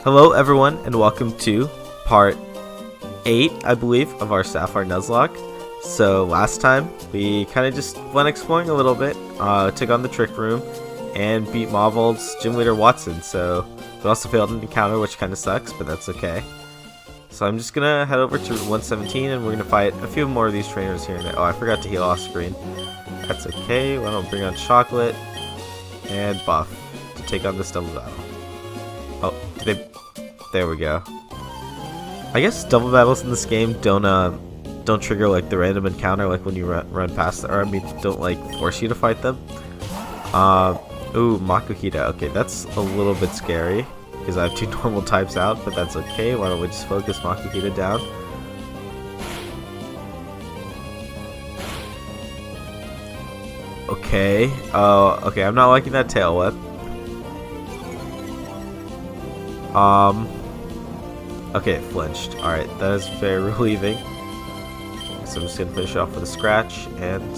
Hello everyone and welcome to part 8, I believe, of our Sapphire Nuzlocke. So last time we kind of just went exploring a little bit, took on the trick room, and beat Marvel's gym leader Watson. So we also failed an encounter, which kind of sucks, but that's okay. So I'm just gonna head over to Route 117 and we're gonna fight a few more of these trainers here. Oh, I forgot to heal off screen. That's okay. Why don't we bring on Chocolate and Buff to take on this double battle. Oh, there we go. I guess double battles in this game don't trigger like the random encounter like when you run past them, or I mean don't like force you to fight them. Ooh, Makuhita. Okay, that's a little bit scary because I have 2 normal types out, but that's okay. Why don't we just focus Makuhita down? Okay. Okay, I'm not liking that tail whip. Okay, it flinched. Alright, that is very relieving. So I'm just gonna finish off with a scratch, and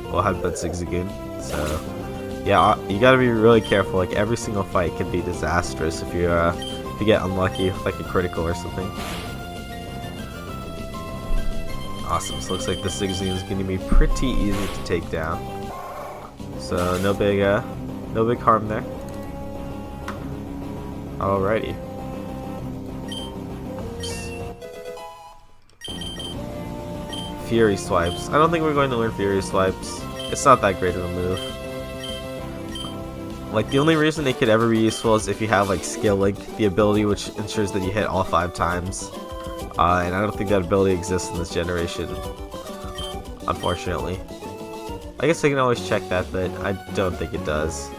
we'll have that Zigzagoon. So, yeah, you gotta be really careful. Like, every single fight can be disastrous if you get unlucky with, like, a critical or something. Awesome, so looks like the Zigzagoon is gonna be pretty easy to take down. So, no big harm there. Alrighty. Fury Swipes. I don't think we're going to learn Fury Swipes. It's not that great of a move. Like, the only reason it could ever be useful is if you have, like, Skill Link, the ability which ensures that you hit all 5 times. And I don't think that ability exists in this generation, unfortunately. I guess I can always check that, but I don't think it does.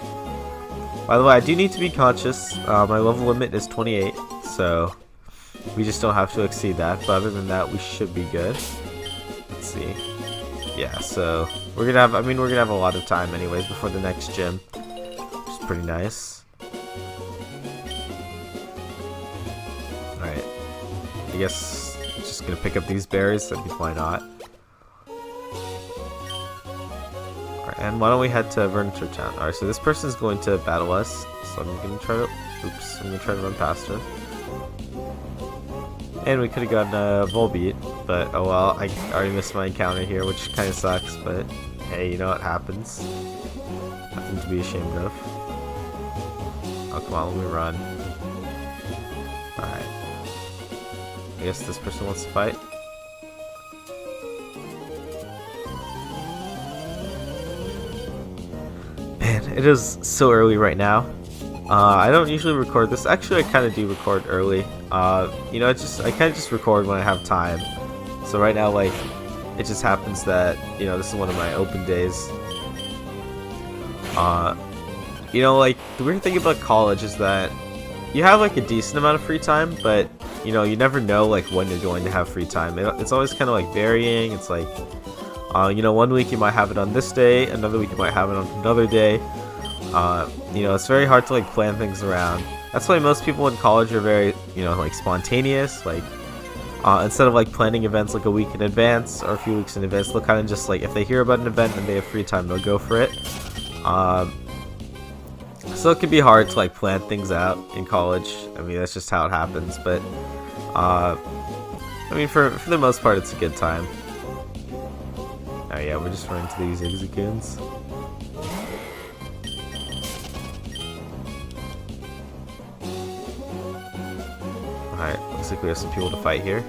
By the way, I do need to be conscious. My level limit is 28, so we just don't have to exceed that. But other than that, we should be good. Let's see. Yeah, so we're gonna have a lot of time anyways before the next gym, which is pretty nice. Alright, I guess just gonna pick up these berries. I mean, why not? Alright, and why don't we head to Furniture Town? Alright, so this person is going to battle us, so I'm gonna try to run past her. And we could have gotten a Volbeat, but oh well, I already missed my encounter here, which kind of sucks, but hey, you know what happens. Nothing to be ashamed of. Oh, come on, let me run. Alright. I guess this person wants to fight. Man, it is so early right now. I don't usually record this. Actually, I kind of do record early. You know, I kind of just record when I have time. So right now, like, it just happens that, you know, this is one of my open days. You know, like, the weird thing about college is that you have, like, a decent amount of free time, but, you know, you never know, like, when you're going to have free time. It's always kind of, like, varying. It's like, you know, one week you might have it on this day, another week you might have it on another day. You know, it's very hard to like plan things around. That's why most people in college are very, you know, like spontaneous. Like, instead of like planning events like a week in advance or a few weeks in advance, they'll kind of just like, if they hear about an event and they have free time, they'll go for it. So it can be hard to like plan things out in college. I mean, that's just how it happens. But I mean, for the most part, it's a good time. Oh yeah, we're just running to these Zigzagoons. Alright, looks like we have some people to fight here.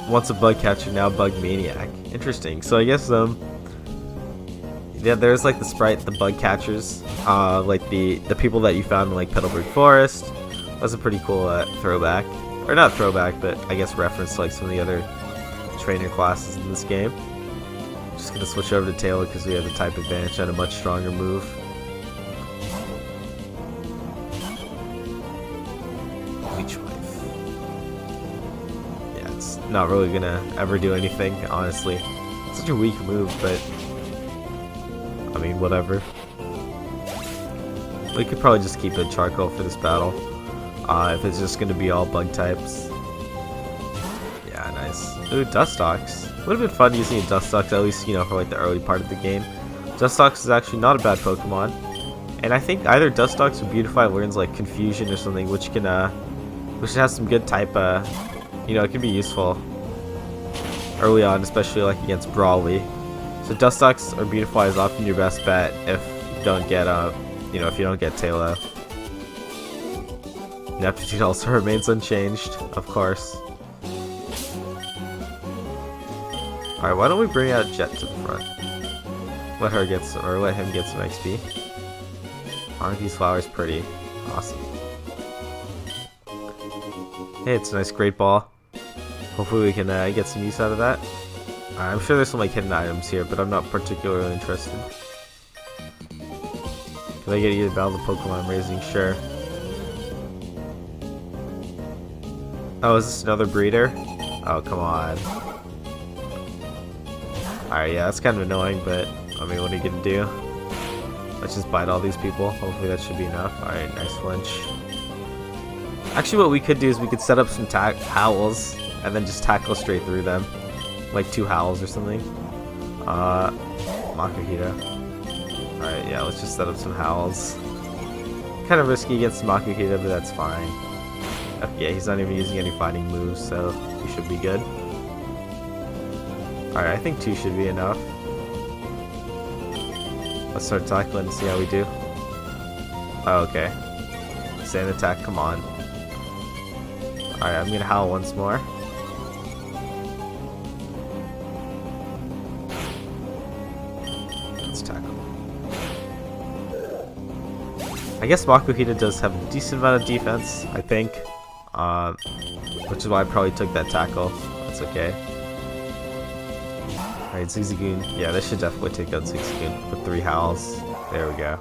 Once a bug catcher, now bug maniac. Interesting. So I guess yeah, there's like the sprite, the bug catchers, like the people that you found in like Petalburg Forest. That's a pretty cool throwback, or not throwback, but I guess reference to like some of the other trainer classes in this game. Just gonna switch over to Taylor because we have a type advantage and a much stronger move. Not really gonna ever do anything, honestly. It's such a weak move, but I mean, whatever. We could probably just keep a charcoal for this battle, if it's just gonna be all bug types. Yeah, nice. Ooh, Dustox. Would have been fun using a Dustox, at least, you know, for like the early part of the game. Dustox is actually not a bad Pokemon, And I think either Dustox or Beautify learns like Confusion or something, which can which has some good type you know, it can be useful early on, especially like against Brawly. So Dustox or Beautify is often your best bet if you don't get you know, if you don't get Taylor. Ineptitude also remains unchanged, of course. Alright, why don't we bring out Jet to the front? Let her get some, or let him get some XP. Aren't these flowers pretty? Awesome. Hey, it's a nice great ball. Hopefully we can get some use out of that. I'm sure there's some like hidden items here, but I'm not particularly interested. Can I get you to battle the Pokemon I'm raising? Sure. Oh, is this another breeder? Oh, come on. Alright, yeah, that's kind of annoying, but I mean, what are you gonna do? Let's just bite all these people. Hopefully that should be enough. Alright, nice flinch. Actually, what we could do is we could set up some howls and then just tackle straight through them. Like 2 howls or something. Makuhita. Alright, yeah, let's just set up some howls. Kind of risky against Makuhita, but that's fine. Okay, yeah, he's not even using any fighting moves, so we should be good. Alright, I think 2 should be enough. Let's start tackling and see how we do. Oh, okay. Sand attack, come on. Alright, I'm gonna howl once more. Let's tackle. I guess Makuhita does have a decent amount of defense, I think. Which is why I probably took that tackle. That's okay. Alright, Zigzagoon. Yeah, this should definitely take out Zigzagoon with 3 howls. There we go.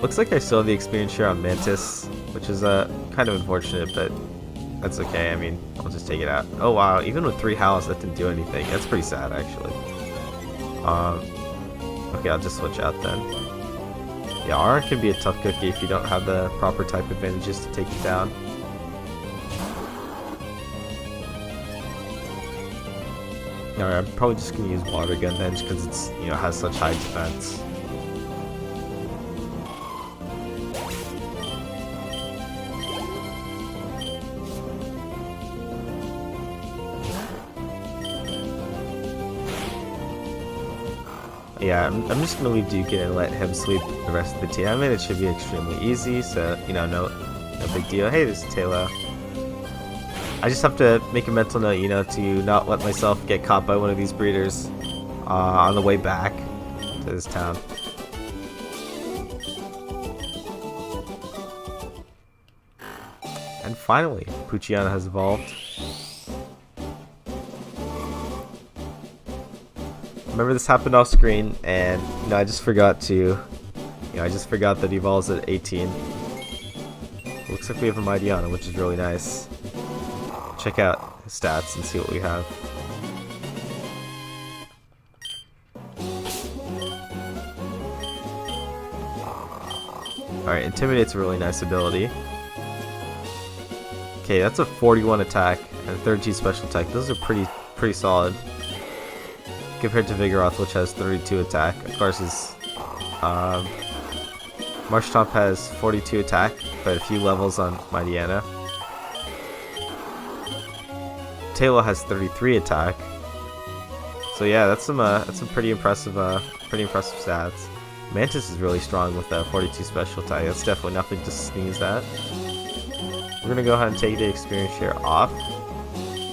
Looks like I still have the experience share on Mantis, which is kind of unfortunate, but that's okay. I mean, I'll just take it out. Oh wow, even with 3 howls, that didn't do anything. That's pretty sad, actually. Okay, I'll just switch out then. Yeah, Aron can be a tough cookie if you don't have the proper type advantages to take it down. Alright, I'm probably just gonna use Water Gun then, just because it's, you know, has such high defense. Yeah, I'm just gonna leave Duke in and let him sleep the rest of the team. I mean, it should be extremely easy, so, you know, no big deal. Hey, there's Taylor. I just have to make a mental note, you know, to not let myself get caught by one of these breeders on the way back to this town. And finally, Poochyena has evolved. Remember, this happened off screen, and you know, I just forgot that he evolves at 18. Looks like we have a Mightyena, which is really nice. Check out his stats and see what we have. Alright, Intimidate's a really nice ability. Okay, that's a 41 attack and 32 special attack. Those are pretty solid. Compared to Vigoroth, which has 32 attack. Of course, his Marshtomp has 42 attack, but a few levels on Mightyena. Taylor has 33 attack. So yeah, that's some pretty impressive stats. Mantis is really strong with 42 special attack. That's definitely nothing to sneeze at. We're gonna go ahead and take the experience share off,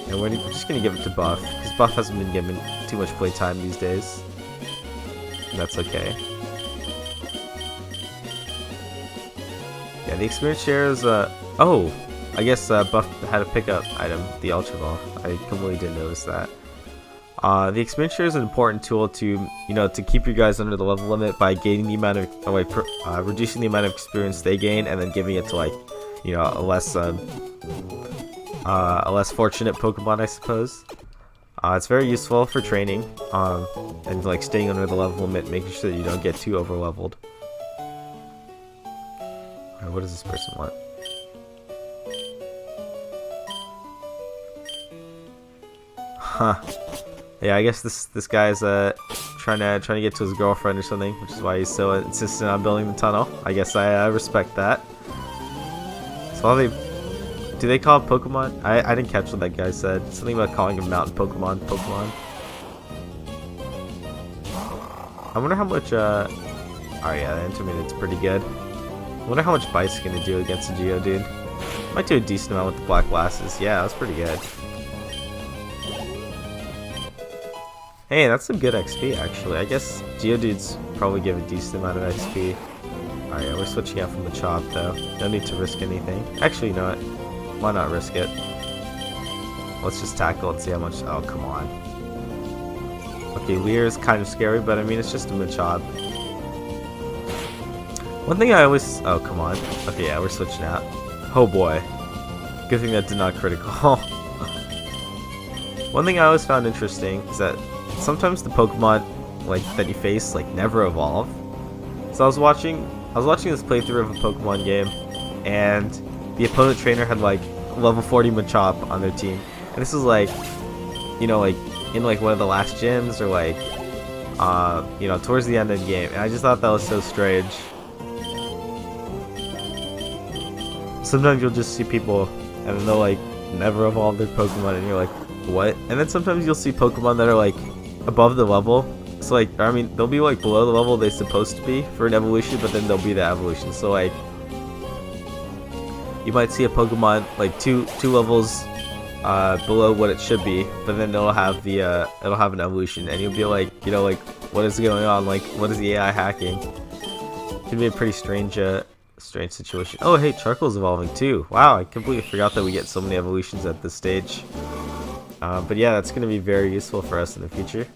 and we're just gonna give it to Buff, because Buff hasn't been given too much playtime these days. And that's okay. Yeah, the experience share is oh, I guess Buff had a pickup item, the Ultra Ball. I completely didn't notice that. The experience share is an important tool to, you know, to keep you guys under the level limit by gaining the amount of, reducing the amount of experience they gain, and then giving it to, like, you know, a less fortunate Pokemon, I suppose. It's very useful for training, and like staying under the level limit, making sure that you don't get too over leveled. Alright, what does this person want? Huh. Yeah, I guess this guy's trying to get to his girlfriend or something, which is why he's so insistent on building the tunnel. I guess I respect that. So do they call it Pokemon? I didn't catch what that guy said. Something about calling him mountain Pokemon. I wonder how much oh yeah, the Intermediate's pretty good. I wonder how much Bite's gonna do against a Geodude. Might do a decent amount with the black glasses. Yeah, that's pretty good. Hey, that's some good XP actually. I guess Geodudes probably give a decent amount of XP. Alright, yeah, we're switching out from the Chop though. No need to risk anything. Actually, you know what? Why not risk it? Let's just tackle and see how much. Oh, come on. Okay, Leer is kind of scary, but I mean, it's just a Machop. One thing I always... Oh, come on. Okay, yeah, we're switching out. Oh boy. Good thing that did not critical. One thing I always found interesting is that sometimes the Pokemon like that you face like never evolve. So I was watching this playthrough of a Pokemon game, and the opponent trainer had like level 40 Machop on their team. And this is like, you know, like in like one of the last gyms or like you know, towards the end of the game. And I just thought that was so strange. Sometimes you'll just see people and then they'll like never evolve their Pokemon and you're like, what? And then sometimes you'll see Pokemon that are like above the level. So like, I mean, they'll be like below the level they're supposed to be for an evolution, but then they'll be the evolution. So like, you might see a Pokemon like two levels below what it should be, but then it'll have an evolution, and you'll be like, you know, like, what is going on? Like, what is the AI hacking? It can be a pretty strange situation. Oh, hey, Charcoal's evolving too. Wow, I completely forgot that we get so many evolutions at this stage. But yeah, that's going to be very useful for us in the future.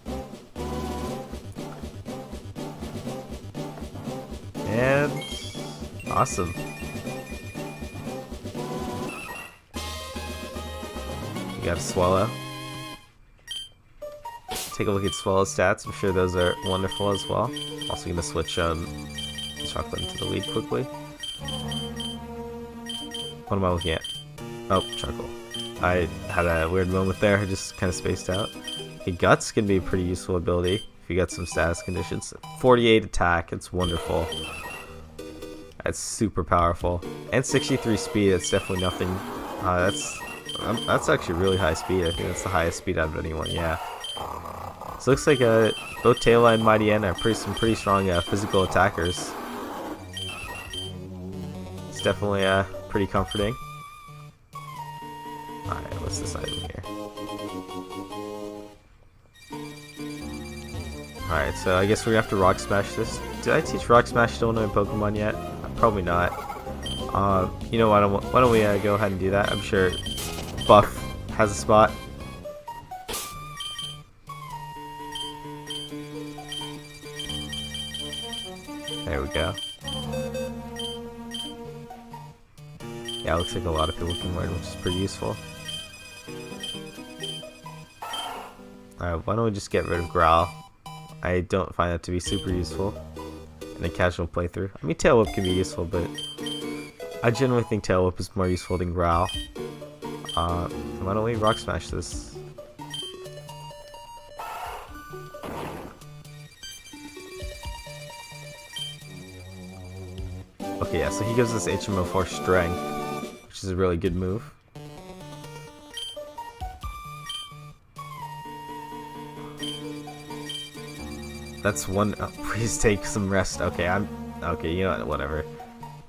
And awesome. We got a Swallow. Take a look at Swallow's stats. I'm sure those are wonderful as well. Also going to switch Chocolate into the lead quickly. What am I looking at? Oh, Charcoal. I had a weird moment there. I just kind of spaced out. Okay, Guts can be a pretty useful ability if you get some status conditions. 48 attack. It's wonderful. That's super powerful. And 63 speed. That's definitely nothing. That's actually really high speed. I think that's the highest speed out of anyone. Yeah. So it looks like both Taillight and Mighty N are some pretty strong physical attackers. It's definitely pretty comforting. Alright, what's this item here? Alright, so I guess we have to Rock Smash this. Did I teach Rock Smash to another Pokemon yet? Probably not. You know, why don't we go ahead and do that? I'm sure Buff has a spot. There we go. Yeah, it looks like a lot of people can learn, which is pretty useful. Alright, why don't we just get rid of Growl? I don't find that to be super useful in a casual playthrough. I mean, Tail Whip can be useful, but I generally think Tail Whip is more useful than Growl. Why don't we Rock Smash this? Okay, yeah, so he gives us HM04 Strength, which is a really good move. That's one. Oh, please take some rest. Okay, okay. You know what? Whatever.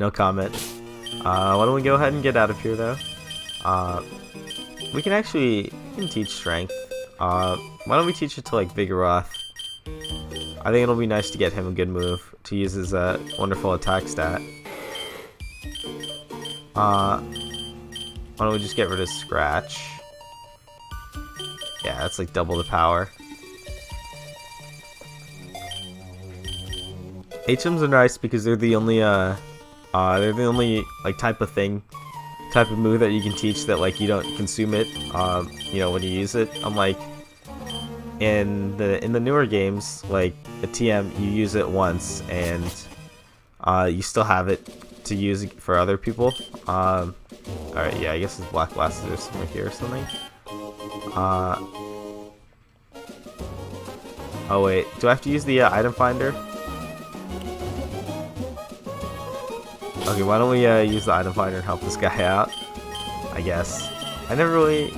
No comment. Why don't we go ahead and get out of here, though? We can teach Strength. Why don't we teach it to like Vigoroth? I think it'll be nice to get him a good move to use his wonderful attack stat. Why don't we just get rid of Scratch? Yeah, that's like double the power. HMs are nice because they're the only like type of move that you can teach that like you don't consume it you know, when you use it. Unlike in the newer games, like a TM, you use it once and you still have it to use for other people. Alright, yeah, I guess his black glasses are somewhere here or something. Oh wait, do I have to use the item finder? Okay, why don't we use the item finder and help this guy out? I guess. I never really,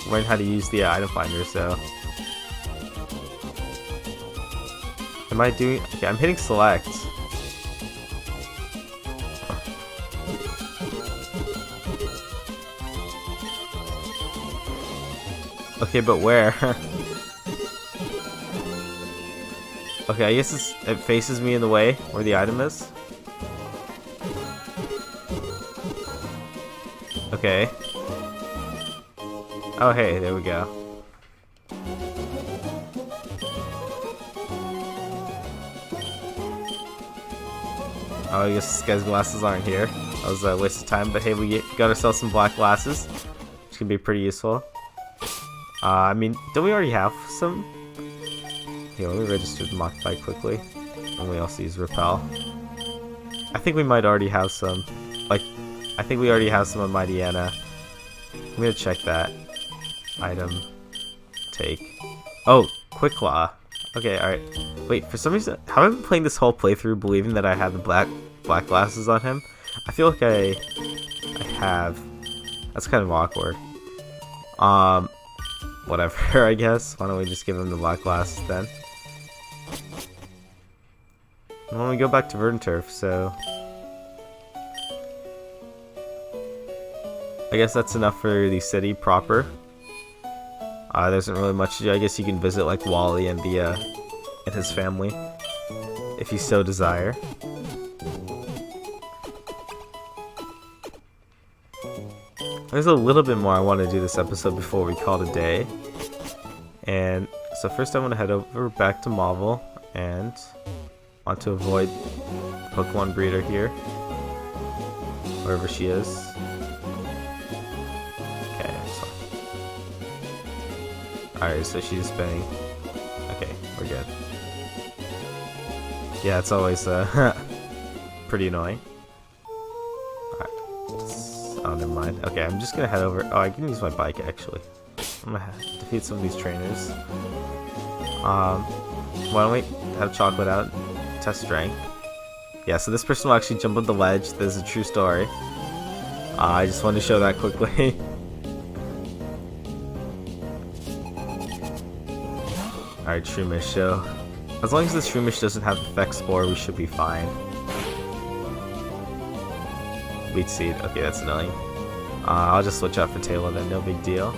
learned how to use the item finder, so. Am I doing? Okay, I'm hitting select. Okay, but where? Okay, I guess it faces me in the way where the item is. Okay. Oh, hey, there we go. Oh, I guess this guy's glasses aren't here. That was a waste of time, but hey, we got ourselves some black glasses, which can be pretty useful. I mean, don't we already have some? Here, let me register the Mach-Bite quickly. And we also use Repel. I think we might already have some. Like, I think we already have some on Mighty Anna. I'm gonna check that. Item. Take. Oh, Quick Claw. Okay, alright. Wait, for some reason, have I been playing this whole playthrough believing that I have the black glasses on him? I feel like I have. That's kind of awkward. Whatever, I guess. Why don't we just give him the black glasses then? And when we go back to Verdant Turf, so I guess that's enough for the city proper. There isn't really much to do. I guess you can visit like Wally and and his family if you so desire. There's a little bit more I want to do this episode before we call it a day. And so first I want to head over back to Marvel and want to avoid Pokemon Breeder here. Wherever she is. Okay, so. Alright, so she's spinning. Okay, we're good. Yeah, it's always pretty annoying. Oh, never mind. Okay, I'm just gonna head over. Oh, I can use my bike actually. I'm gonna defeat some of these trainers. Why don't we have Chocolate out? Test strength. Yeah, so this person will actually jump on the ledge. This is a true story. I just wanted to show that quickly. Alright, Shroomish. So, as long as the Shroomish doesn't have Effect Spore, we should be fine. Wheat Seed. Okay, that's annoying. I'll just switch out for Taylor then, no big deal.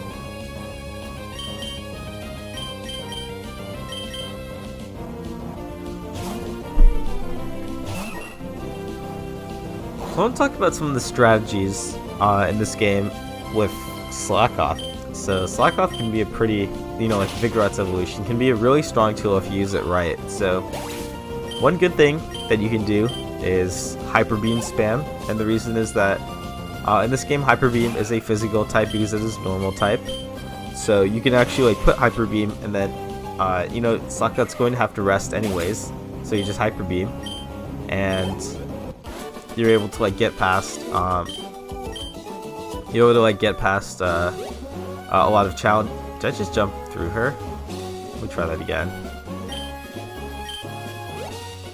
I want to talk about some of the strategies in this game with Slackoth. So Slackoth can be a pretty, like Vigorot's evolution, can be a really strong tool if you use it right. So one good thing that you can do is Hyper Beam spam, and the reason is that in this game Hyper Beam is a physical type because it is normal type. So you can actually put Hyper Beam and then Slackoth's going to have to rest anyways, so you just Hyper Beam and you're able to get past a lot of challenge. Did I just jump through her? Let me try that again.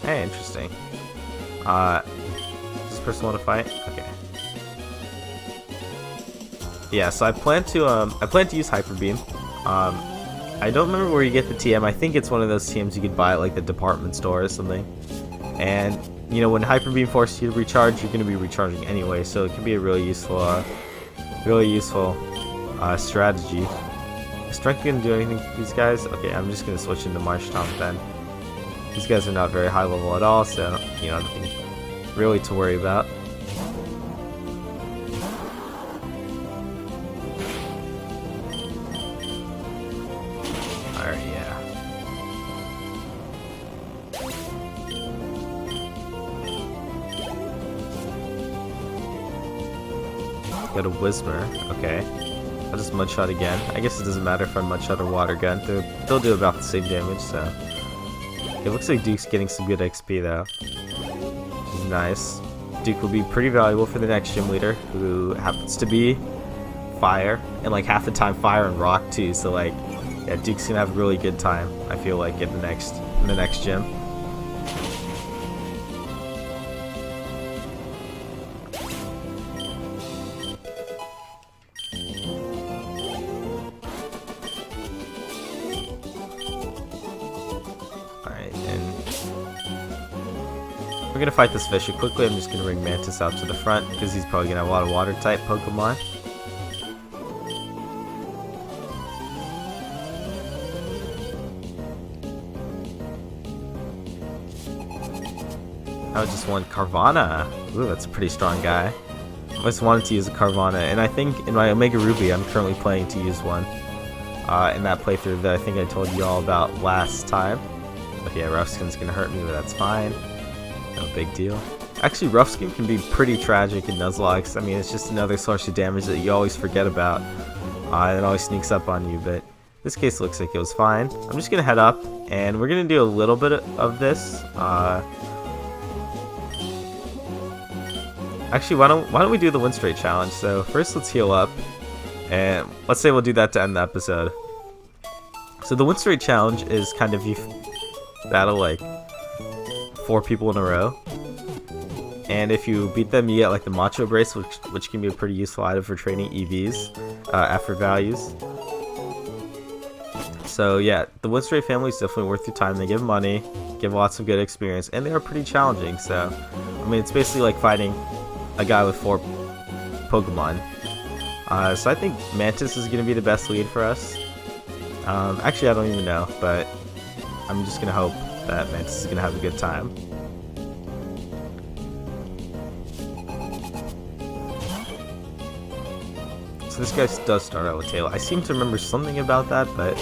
Hey, interesting. Does this person want to fight? Okay. Yeah, so I plan to use Hyper Beam. I don't remember where you get the TM. I think it's one of those TMs you could buy at the department store or something. And when Hyper Beam forces you to recharge, you're going to be recharging anyway, so it can be a really useful strategy. Is Strength going to do anything to these guys? Okay, I'm just going to switch into Marshtomp then. These guys are not very high level at all, so nothing really to worry about. Alright, yeah. Got a Whismur, okay. I'll just Mudshot again. I guess it doesn't matter if I Mudshot or Water Gun. They'll do about the same damage, so. It looks like Duke's getting some good XP though, which is nice. Duke will be pretty valuable for the next gym leader, who happens to be Fire, and half the time Fire and Rock too, so Yeah, Duke's gonna have a really good time, I feel like, in the next gym. Alright, and we're gonna fight this fish quickly. I'm just gonna bring Mantis out to the front because he's probably gonna have a lot of water type Pokemon. I just want Carvana. Ooh, that's a pretty strong guy. I always wanted to use a Carvana, and I think in my Omega Ruby I'm currently planning to use one. In that playthrough that I think I told you all about last time. Okay, Rough Skin's gonna hurt me, but that's fine. No big deal. Actually, Rough Skin can be pretty tragic in Nuzlocke. I mean, it's just another source of damage that you always forget about. It always sneaks up on you, but in this case it looks like it was fine. I'm just gonna head up, and we're gonna do a little bit of this. Actually, why don't we do the Winstrate challenge? So first, let's heal up, and let's say we'll do that to end the episode. So the Winstrate challenge is kind of you battle like 4 people in a row, and if you beat them, you get like the Macho Brace, which can be a pretty useful item for training EVs, effort values. So yeah, the Winstrate family is definitely worth your time. They give money, give lots of good experience, and they are pretty challenging. So I mean, it's basically like fighting a guy with 4 Pokemon. So I think Mantis is going to be the best lead for us. Actually, I don't even know, but I'm just going to hope that Mantis is going to have a good time. So this guy does start out with Tail. I seem to remember something about that, but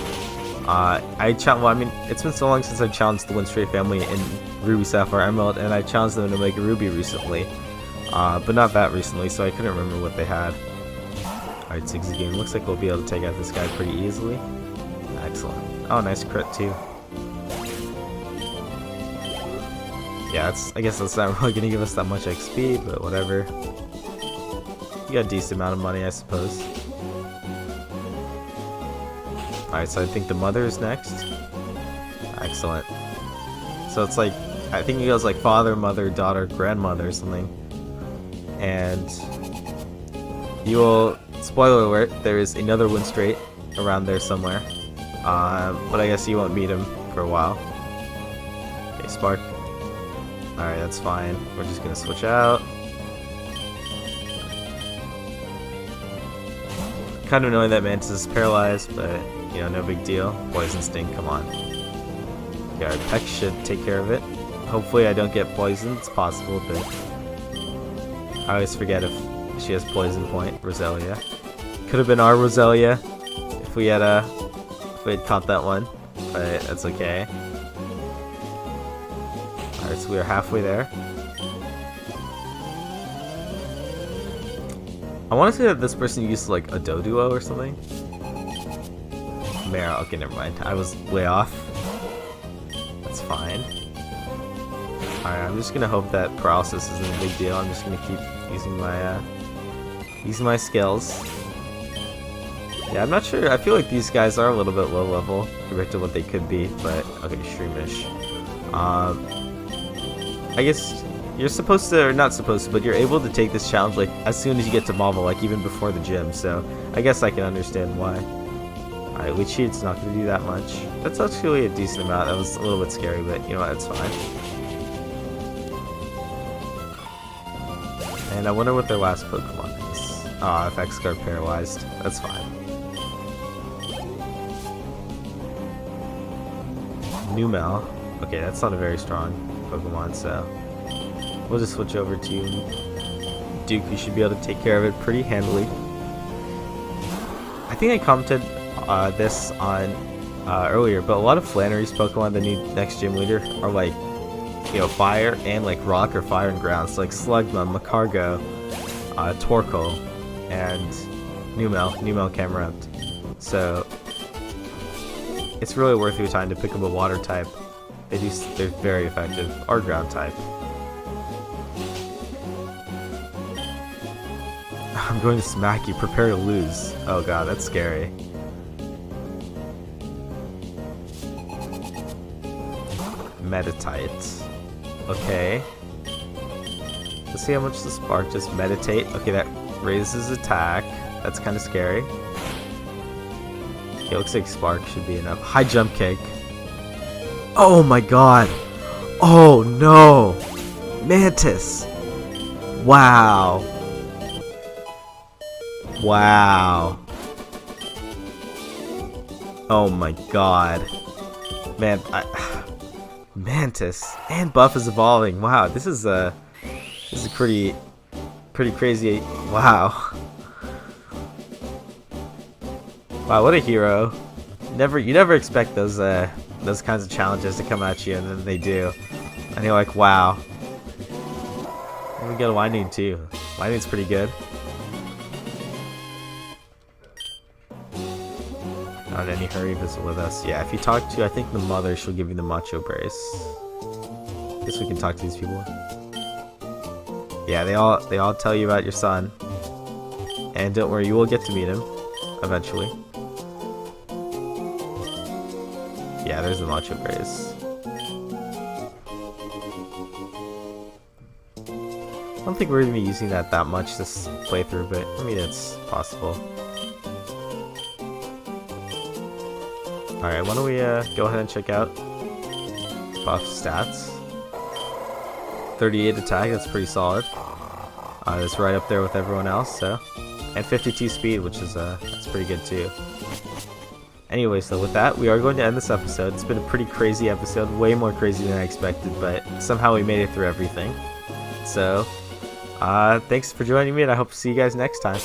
well, I mean, it's been so long since I challenged the Winstrate family in Ruby, Sapphire, Emerald, and I challenged them in Omega Ruby recently. But not that recently, so I couldn't remember what they had. Alright, 6 game. Looks like we'll be able to take out this guy pretty easily. Excellent. Oh, nice crit too. Yeah, I guess that's not really gonna give us that much XP, but whatever. You got a decent amount of money, I suppose. Alright, so I think the mother is next. Excellent. So it's like, I think it goes like father, mother, daughter, grandmother or something. And you will, spoiler alert, there is another Winstrate around there somewhere. But I guess you won't meet him for a while. Okay, Spark. Alright, that's fine. We're just gonna switch out. Kind of annoying that Mantis is paralyzed, but you know, no big deal. Poison Sting, come on. Yeah, our Peck should take care of it. Hopefully I don't get poisoned. It's possible, but I always forget if she has Poison Point. Roselia. Could have been our Roselia if we had caught that one, but that's okay. Alright, so we are halfway there. I want to say that this person used like a Doduo or something. Mara, okay, never mind. I was way off. That's fine. Alright, I'm just gonna hope that paralysis isn't a big deal. I'm just gonna keep using my skills. Yeah, I'm not sure. I feel like these guys are a little bit low level compared to what they could be, but okay, Shroomish. I guess you're supposed to, or not supposed to, but you're able to take this challenge like as soon as you get to Marvel, like even before the gym. So I guess I can understand why. Alright, we cheated. It's not going to do that much. That's actually a decent amount. That was a little bit scary, but you know what? It's fine. And I wonder what their last Pokemon is. Ah, oh, FX Guard paralyzed. That's fine. Numel. Okay, that's not a very strong Pokemon, so we'll just switch over to Duke. You should be able to take care of it pretty handily. I think I commented this on earlier, but a lot of Flannery's Pokemon, the new next gym leader, are like, you know, fire and like rock or fire and ground. So like Slugma, Macargo, Torkoal, and Numel Camerupt. So it's really worth your time to pick up a water type. They're very effective. Or ground type. I'm going to smack you. Prepare to lose. Oh god, that's scary. Meditate. Okay. Let's see how much the spark just meditate. Okay, that raises attack. That's kind of scary. Okay, looks like spark should be enough. High jump kick. Oh my god. Oh no. Mantis. Wow. Wow. Oh my god. Man, Mantis and buff is evolving. Wow, this is pretty crazy. Wow. Wow, what a hero. You never expect those kinds of challenges to come at you, and then they do. And you're like, wow. And we got a Winding too. Winding's pretty good. Not in any hurry, visit with us. Yeah, if you talk to, I think the mother, she'll give you the macho brace. Guess we can talk to these people. Yeah, they all tell you about your son. And don't worry, you will get to meet him eventually. Yeah, there's the macho brace. I don't think we're gonna be using that much this playthrough, but I mean it's possible. Alright, why don't we go ahead and check out buff stats. 38 attack, that's pretty solid. That's right up there with everyone else, so. And 52 speed, which is that's pretty good too. Anyway, so with that, we are going to end this episode. It's been a pretty crazy episode, way more crazy than I expected, but somehow we made it through everything. So, thanks for joining me, and I hope to see you guys next time.